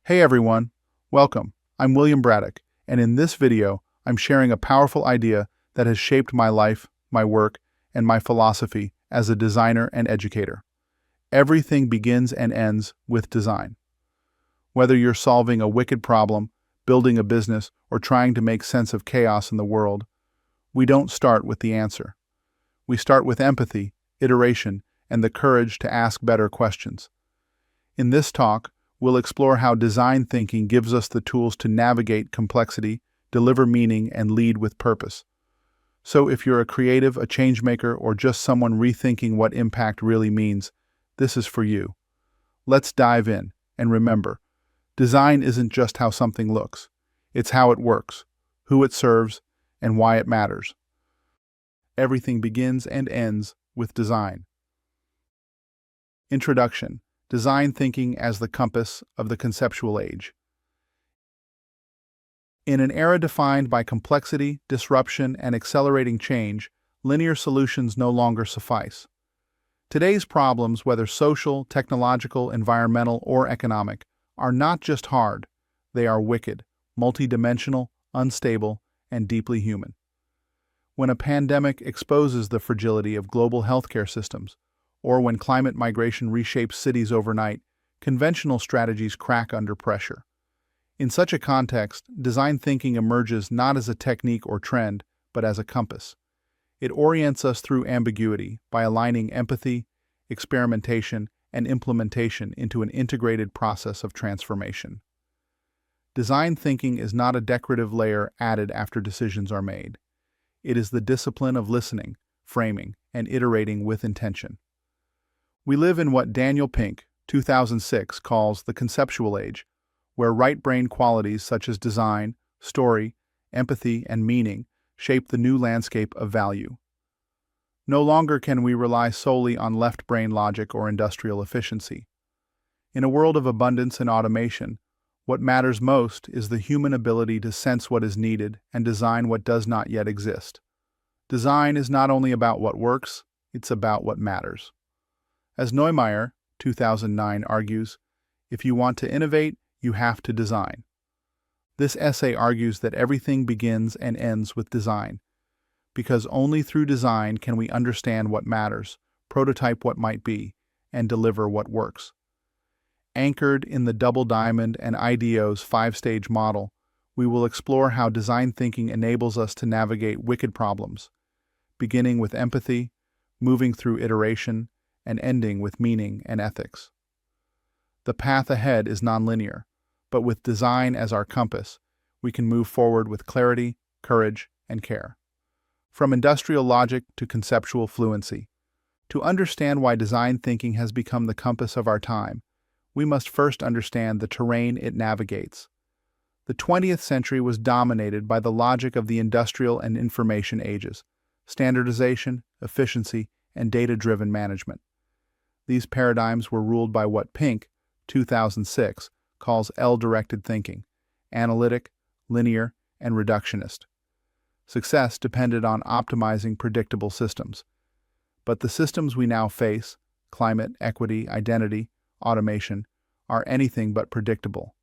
Hey everyone, welcome. I'm William Braddock, and in this video, I'm sharing a powerful idea that has shaped my life, my work, and my philosophy as a designer and educator. Everything begins and ends with design. Whether you're solving a wicked problem, building a business, or trying to make sense of chaos in the world, we don't start with the answer. We start with empathy, iteration, and the courage to ask better questions. In this talk, we'll explore how design thinking gives us the tools to navigate complexity, deliver meaning, and lead with purpose. So if you're a creative, a changemaker, or just someone rethinking what impact really means, this is for you. Let's dive in, and remember, design isn't just how something looks. It's how it works, who it serves, and why it matters. Everything begins and ends with design. Introduction. Design thinking as the compass of the conceptual age. In an era defined by complexity, disruption, and accelerating change, linear solutions no longer suffice. Today's problems, whether social, technological, environmental, or economic, are not just hard, they are wicked, multidimensional, unstable, and deeply human. When a pandemic exposes the fragility of global healthcare systems, or when climate migration reshapes cities overnight, conventional strategies crack under pressure. In such a context, design thinking emerges not as a technique or trend, but as a compass. It orients us through ambiguity by aligning empathy, experimentation, and implementation into an integrated process of transformation. Design thinking is not a decorative layer added after decisions are made. It is the discipline of listening, framing, and iterating with intention. We live in what Daniel Pink, 2006, calls the conceptual age, where right-brain qualities such as design, story, empathy, and meaning shape the new landscape of value. No longer can we rely solely on left-brain logic or industrial efficiency. In a world of abundance and automation, what matters most is the human ability to sense what is needed and design what does not yet exist. Design is not only about what works, it's about what matters. As Neumeier, 2009, argues, if you want to innovate, you have to design. This essay argues that everything begins and ends with design, because only through design can we understand what matters, prototype what might be, and deliver what works. Anchored in the Double Diamond and IDEO's five-stage model, we will explore how design thinking enables us to navigate wicked problems, beginning with empathy, moving through iteration, and ending with meaning and ethics. The path ahead is nonlinear, but with design as our compass, we can move forward with clarity, courage, and care. From industrial logic to conceptual fluency. To understand why design thinking has become the compass of our time, we must first understand the terrain it navigates. The 20th century was dominated by the logic of the industrial and information ages, standardization, efficiency, and data-driven management. These paradigms were ruled by what Pink, 2006, calls L-directed thinking, analytic, linear, and reductionist. Success depended on optimizing predictable systems. But the systems we now face, climate, equity, identity, automation, are anything but predictable.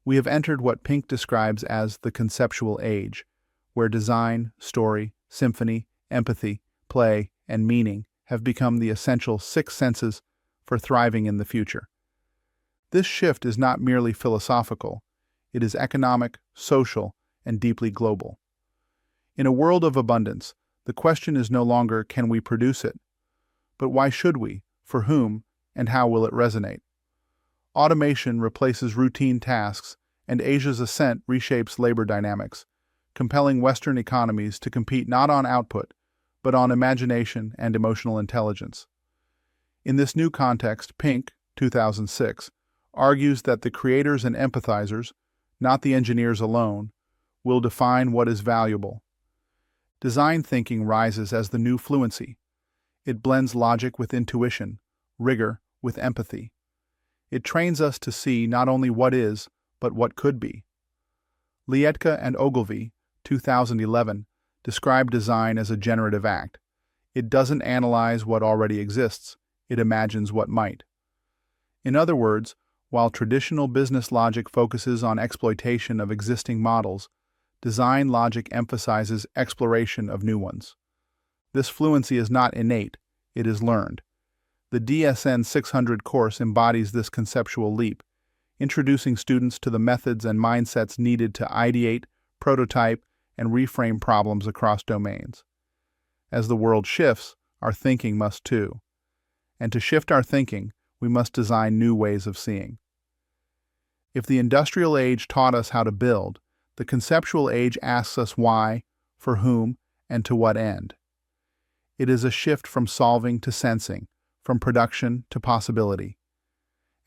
We have entered what Pink describes as the conceptual age, where design, story, symphony, empathy, play, and meaning have become the essential six senses for thriving in the future. This shift is not merely philosophical, it is economic, social, and deeply global. In a world of abundance, the question is no longer can we produce it, but why should we, for whom, and how will it resonate? Automation replaces routine tasks, and Asia's ascent reshapes labor dynamics, compelling Western economies to compete not on output, but on imagination and emotional intelligence. In this new context, Pink, 2006, argues that the creators and empathizers, not the engineers alone, will define what is valuable. Design thinking rises as the new fluency. It blends logic with intuition, rigor with empathy. It trains us to see not only what is, but what could be. Lietka and Ogilvy, 2011, describe design as a generative act. It doesn't analyze what already exists, it imagines what might. In other words, While traditional business logic focuses on exploitation of existing models, design logic emphasizes exploration of new ones. This fluency is not innate, it is learned. The DSN 600 course embodies this conceptual leap, introducing students to the methods and mindsets needed to ideate, prototype, and reframe problems across domains. As the world shifts, our thinking must too. And to shift our thinking, we must design new ways of seeing. If the industrial age taught us how to build, the conceptual age asks us why, for whom, and to what end. It is a shift from solving to sensing, from production to possibility.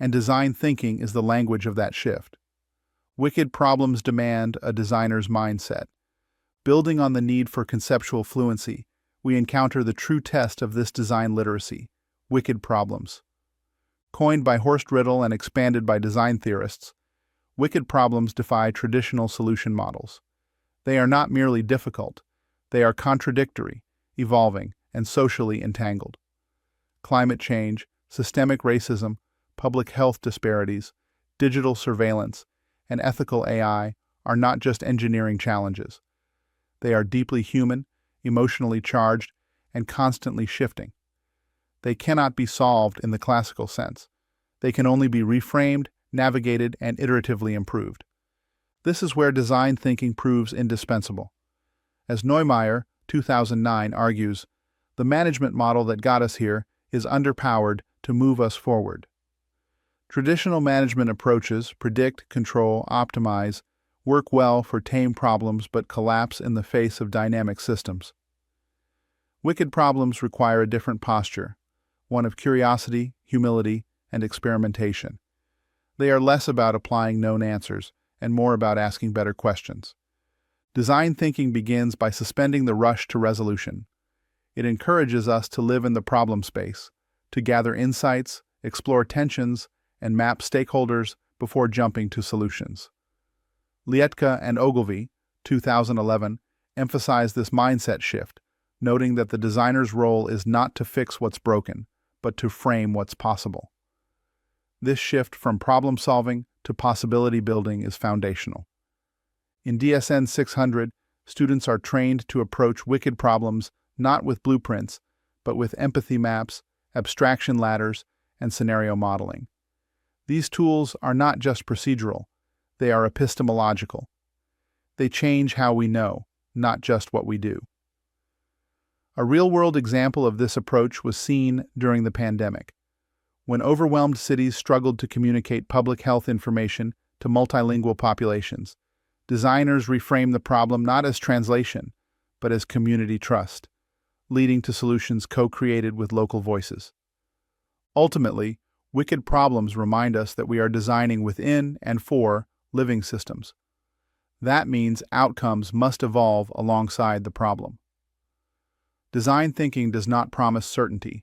And design thinking is the language of that shift. Wicked problems demand a designer's mindset. Building on the need for conceptual fluency, we encounter the true test of this design literacy: wicked problems. Coined by Horst Rittel and expanded by design theorists, wicked problems defy traditional solution models. They are not merely difficult, they are contradictory, evolving, and socially entangled. Climate change, systemic racism, public health disparities, digital surveillance, and ethical AI are not just engineering challenges. They are deeply human, emotionally charged, and constantly shifting. They cannot be solved in the classical sense. They can only be reframed, navigated, and iteratively improved. This is where design thinking proves indispensable. As Neumeier, 2009, argues, the management model that got us here is underpowered to move us forward. Traditional management approaches predict, control, optimize, work well for tame problems but collapse in the face of dynamic systems. Wicked problems require a different posture, one of curiosity, humility, and experimentation. They are less about applying known answers and more about asking better questions. Design thinking begins by suspending the rush to resolution. It encourages us to live in the problem space, to gather insights, explore tensions, and map stakeholders before jumping to solutions. Lietka and Ogilvy, 2011, emphasize this mindset shift, noting that the designer's role is not to fix what's broken, but to frame what's possible. This shift from problem-solving to possibility building is foundational. In DSN 600, students are trained to approach wicked problems not with blueprints, but with empathy maps, abstraction ladders, and scenario modeling. These tools are not just procedural, they are epistemological. They change how we know, not just what we do. A real-world example of this approach was seen during the pandemic, when overwhelmed cities struggled to communicate public health information to multilingual populations. Designers reframed the problem not as translation, but as community trust, leading to solutions co-created with local voices. Ultimately, wicked problems remind us that we are designing within and for living systems. That means outcomes must evolve alongside the problem. Design thinking does not promise certainty.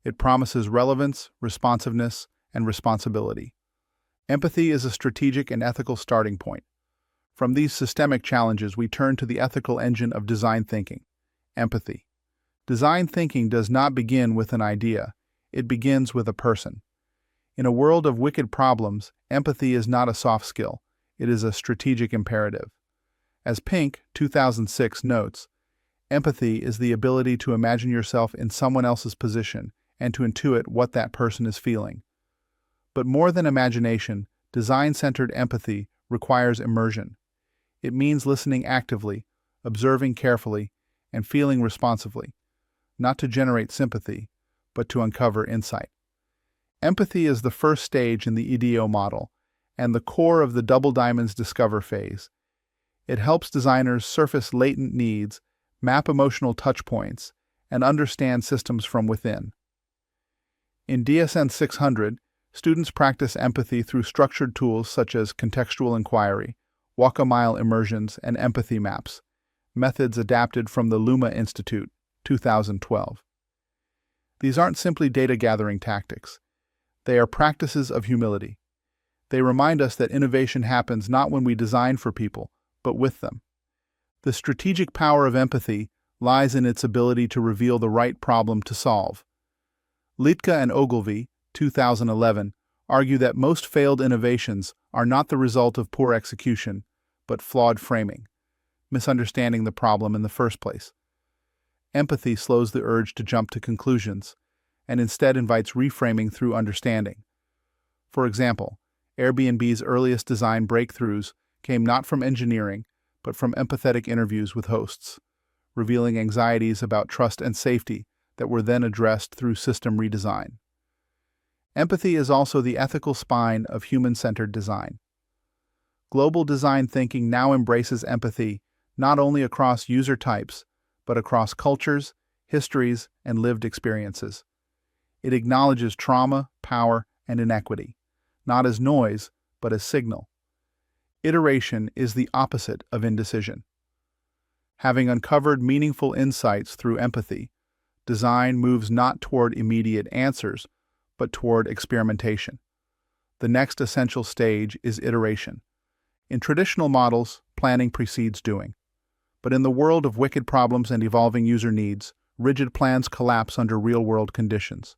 It promises relevance, responsiveness, and responsibility. Empathy is a strategic and ethical starting point. From these systemic challenges, we turn to the ethical engine of design thinking: empathy. Design thinking does not begin with an idea, it begins with a person. In a world of wicked problems, empathy is not a soft skill, it is a strategic imperative. As Pink, 2006, notes, empathy is the ability to imagine yourself in someone else's position and to intuit what that person is feeling. But more than imagination, design-centered empathy requires immersion. It means listening actively, observing carefully, and feeling responsively, not to generate sympathy, but to uncover insight. Empathy is the first stage in the EDO model and the core of the Double Diamonds Discover phase. It helps designers surface latent needs, map emotional touchpoints, and understand systems from within. In DSN 600, students practice empathy through structured tools such as contextual inquiry, walk-a-mile immersions, and empathy maps, methods adapted from the Luma Institute, 2012. These aren't simply data-gathering tactics. They are practices of humility. They remind us that innovation happens not when we design for people, but with them. The strategic power of empathy lies in its ability to reveal the right problem to solve. Lietka and Ogilvy, 2011, argue that most failed innovations are not the result of poor execution, but flawed framing, misunderstanding the problem in the first place. Empathy slows the urge to jump to conclusions, and instead invites reframing through understanding. For example, Airbnb's earliest design breakthroughs came not from engineering, but from empathetic interviews with hosts, revealing anxieties about trust and safety that were then addressed through system redesign. Empathy is also the ethical spine of human-centered design. Global design thinking now embraces empathy not only across user types, but across cultures, histories, and lived experiences. It acknowledges trauma, power, and inequity, not as noise, but as signal. Iteration is the opposite of indecision. Having uncovered meaningful insights through empathy, design moves not toward immediate answers, but toward experimentation. The next essential stage is iteration. In traditional models, planning precedes doing. But in the world of wicked problems and evolving user needs, rigid plans collapse under real-world conditions.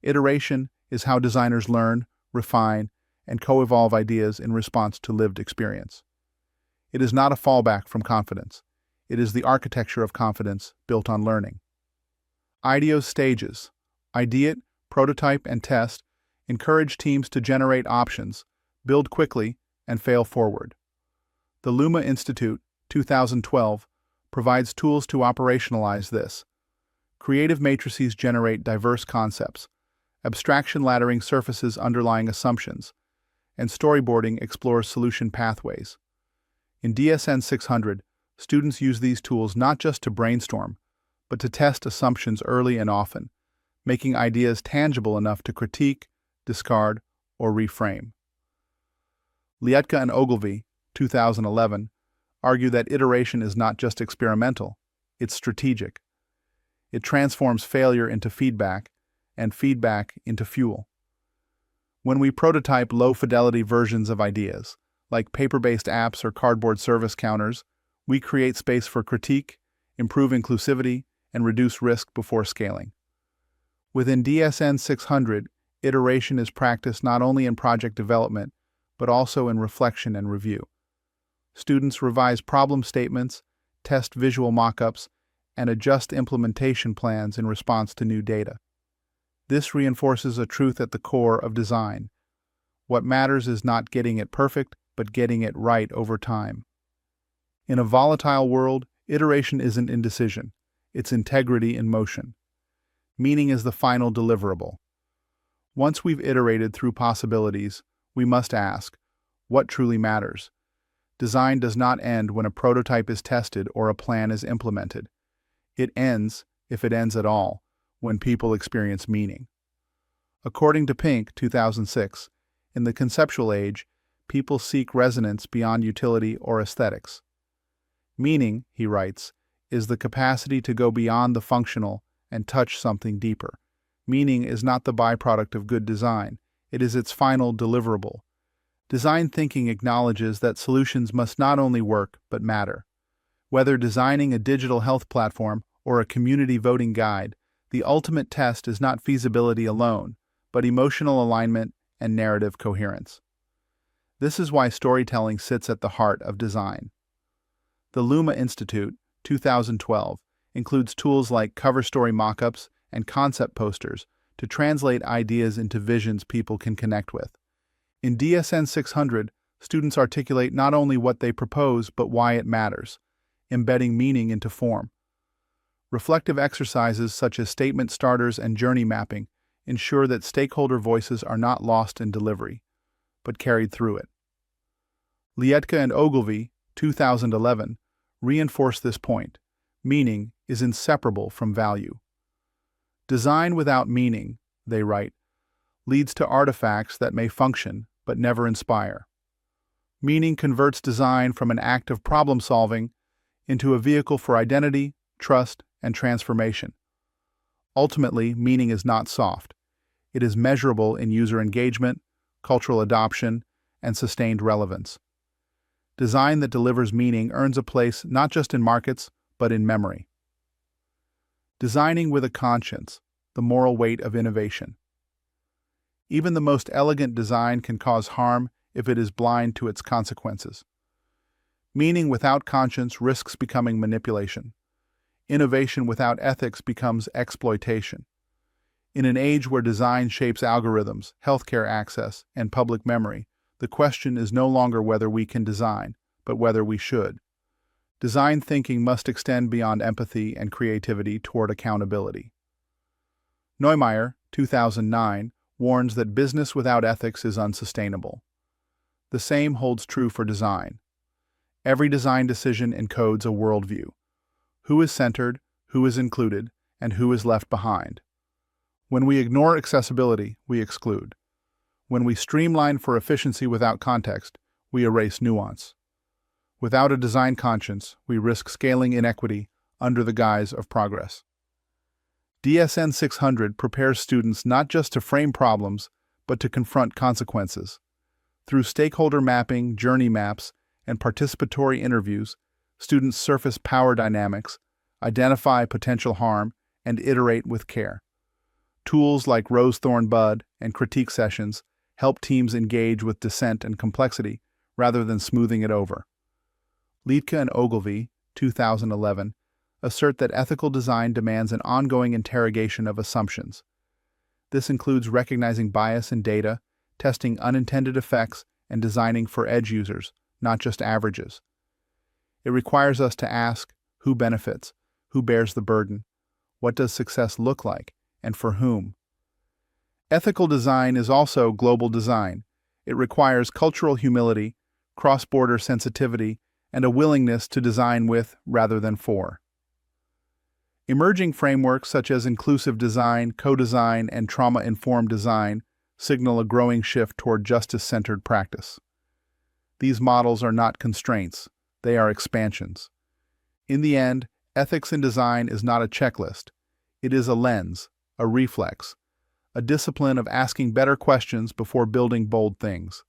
Iteration is how designers learn, refine, and co-evolve ideas in response to lived experience. It is not a fallback from confidence. It is the architecture of confidence built on learning. IDEO's stages: ideate, prototype, and test encourage teams to generate options, build quickly, and fail forward. The Luma Institute, 2012, provides tools to operationalize this. Creative matrices generate diverse concepts, abstraction laddering surfaces underlying assumptions, and storyboarding explores solution pathways. In DSN 600, students use these tools not just to brainstorm, but to test assumptions early and often, making ideas tangible enough to critique, discard, or reframe. Lietka and Ogilvy, 2011, argue that iteration is not just experimental, it's strategic. It transforms failure into feedback, and feedback into fuel. When we prototype low-fidelity versions of ideas, like paper-based apps or cardboard service counters, we create space for critique, improve inclusivity, and reduce risk before scaling. Within DSN 600, iteration is practiced not only in project development, but also in reflection and review. Students revise problem statements, test visual mock-ups, and adjust implementation plans in response to new data. This reinforces a truth at the core of design. What matters is not getting it perfect, but getting it right over time. In a volatile world, iteration isn't indecision, it's integrity in motion. Meaning is the final deliverable. Once we've iterated through possibilities, we must ask, what truly matters? Design does not end when a prototype is tested or a plan is implemented. It ends, if it ends at all, when people experience meaning. According to Pink, 2006, in the conceptual age, people seek resonance beyond utility or aesthetics. Meaning, he writes, is the capacity to go beyond the functional and touch something deeper. Meaning is not the byproduct of good design, it is its final deliverable. Design thinking acknowledges that solutions must not only work, but matter. Whether designing a digital health platform or a community voting guide, the ultimate test is not feasibility alone, but emotional alignment and narrative coherence. This is why storytelling sits at the heart of design. The Luma Institute, 2012, includes tools like cover story mockups and concept posters to translate ideas into visions people can connect with. In DSN 600, students articulate not only what they propose but why it matters, embedding meaning into form. Reflective exercises such as statement starters and journey mapping ensure that stakeholder voices are not lost in delivery, but carried through it. Lietka and Ogilvy, 2011, reinforce this point. Meaning is inseparable from value. Design without meaning, they write, leads to artifacts that may function but never inspire. Meaning converts design from an act of problem-solving into a vehicle for identity, trust, and transformation. Ultimately, meaning is not soft. It is measurable in user engagement, cultural adoption, and sustained relevance. Design that delivers meaning earns a place not just in markets, but in memory. Designing with a conscience, the moral weight of innovation. Even the most elegant design can cause harm if it is blind to its consequences. Meaning without conscience risks becoming manipulation. Innovation without ethics becomes exploitation. In an age where design shapes algorithms, healthcare access, and public memory, the question is no longer whether we can design, but whether we should. Design thinking must extend beyond empathy and creativity toward accountability. Neumeier, 2009, warns that business without ethics is unsustainable. The same holds true for design. Every design decision encodes a worldview. Who is centered, who is included, and who is left behind. When we ignore accessibility, we exclude. When we streamline for efficiency without context, we erase nuance. Without a design conscience, we risk scaling inequity under the guise of progress. DSN 600 prepares students not just to frame problems, but to confront consequences. Through stakeholder mapping, journey maps, and participatory interviews, students surface power dynamics, identify potential harm, and iterate with care. Tools like Rose Thorn Bud and critique sessions help teams engage with dissent and complexity rather than smoothing it over. Liedtke and Ogilvy, 2011, assert that ethical design demands an ongoing interrogation of assumptions. This includes recognizing bias in data, testing unintended effects, and designing for edge users, not just averages. It requires us to ask, who benefits, who bears the burden, what does success look like, and for whom? Ethical design is also global design. It requires cultural humility, cross-border sensitivity, and a willingness to design with rather than for. Emerging frameworks such as inclusive design, co-design, and trauma-informed design signal a growing shift toward justice-centered practice. These models are not constraints, they are expansions. In the end, ethics in design is not a checklist. It is a lens, a reflex, a discipline of asking better questions before building bold things.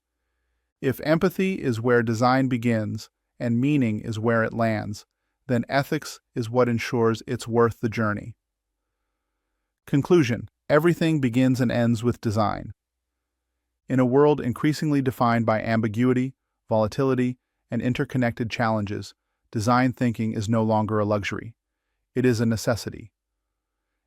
If empathy is where design begins and meaning is where it lands, then ethics is what ensures it's worth the journey. Conclusion: everything begins and ends with design. In a world increasingly defined by ambiguity, volatility, and interconnected challenges, design thinking is no longer a luxury. It is a necessity.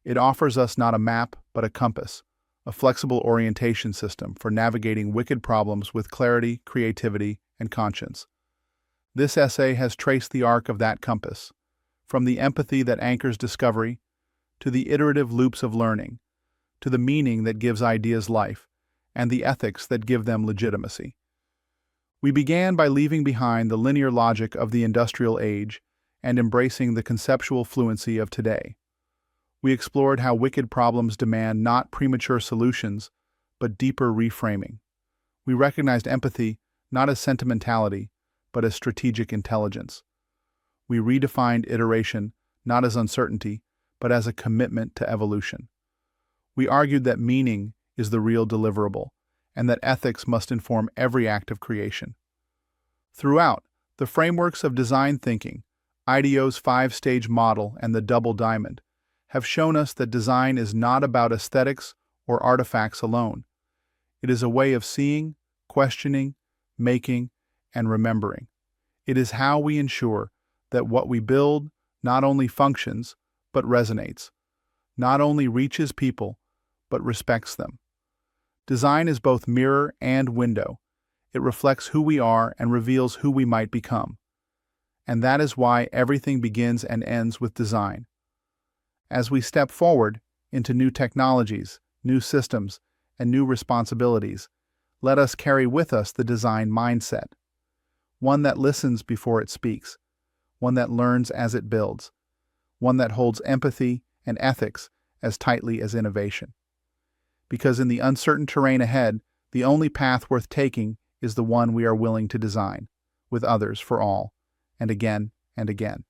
It offers us not a map, but a compass, a flexible orientation system for navigating wicked problems with clarity, creativity, and conscience. This essay has traced the arc of that compass, from the empathy that anchors discovery, to the iterative loops of learning, to the meaning that gives ideas life, and the ethics that give them legitimacy. We began by leaving behind the linear logic of the industrial age and embracing the conceptual fluency of today. We explored how wicked problems demand not premature solutions, but deeper reframing. We recognized empathy not as sentimentality, but as strategic intelligence. We redefined iteration not as uncertainty, but as a commitment to evolution. We argued that meaning is the real deliverable, and that ethics must inform every act of creation. Throughout, the frameworks of design thinking, IDEO's 5-stage model and the double diamond, have shown us that design is not about aesthetics or artifacts alone. It is a way of seeing, questioning, making, and remembering. It is how we ensure that what we build not only functions, but resonates, not only reaches people, but respects them. Design is both mirror and window. It reflects who we are and reveals who we might become. And that is why everything begins and ends with design. As we step forward into new technologies, new systems, and new responsibilities, let us carry with us the design mindset. One that listens before it speaks, one that learns as it builds, one that holds empathy and ethics as tightly as innovation. Because in the uncertain terrain ahead, the only path worth taking is the one we are willing to design, with others for all, and again and again.